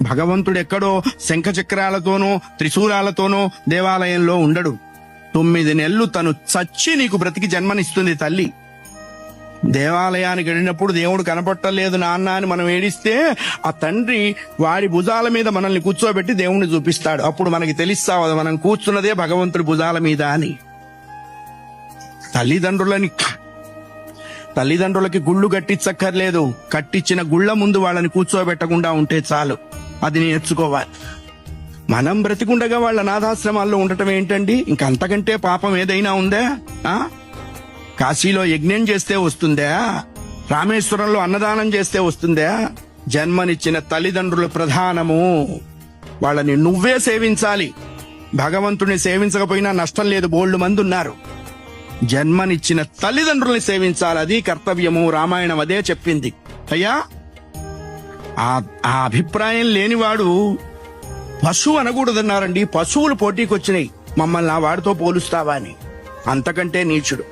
భగవంతుడు ఎక్కడో శంఖచక్రాలతోనో త్రిశూలాలతోనో దేవాలయంలో ఉండడు. 9 నెలలు తను చచ్చి నీకు బ్రతికి జన్మనిస్తుంది తల్లి. దేవాలయానికి వెళ్ళినప్పుడు దేవుడు కనపట్టలేదు నాన్న అని మనం ఏడిస్తే ఆ తండ్రి వాడి భుజాల మీద మనల్ని కూర్చోబెట్టి దేవుణ్ణి చూపిస్తాడు. అప్పుడు మనకి తెలుస్తావు మనం కూర్చున్నదే భగవంతుడి భుజాల మీద అని. తల్లిదండ్రులకి గుళ్ళు కట్టించక్కర్లేదు. కట్టించిన గుళ్ళ ముందు వాళ్ళని కూర్చోబెట్టకుండా ఉంటే చాలు. అది నేర్చుకోవాలి. మనం బ్రతికుండగా వాళ్ళ అనాథాశ్రమాల్లో ఉండటం ఏంటండి? ఇంకంతకంటే పాపం ఏదైనా ఉందా? కాశీలో యజ్ఞం చేస్తే వస్తుందా? రామేశ్వరంలో అన్నదానం చేస్తే వస్తుందా? జన్మనిచ్చిన తల్లిదండ్రులు ప్రధానము. వాళ్ళని నువ్వే సేవించాలి. భగవంతుని సేవించకపోయినా నష్టం లేదు, బోల్డు మంది ఉన్నారు. జన్మనిచ్చిన తల్లిదండ్రుల్ని సేవించాలి, అది కర్తవ్యము. రామాయణం అదే చెప్పింది. అయ్యా, ఆ అభిప్రాయం లేనివాడు పశువు అనకూడదన్నారండి. పశువులు పోటీకొచ్చినాయి, మమ్మల్ని ఆ వాడితో పోలుస్తావా అని. అంతకంటే నీచుడు.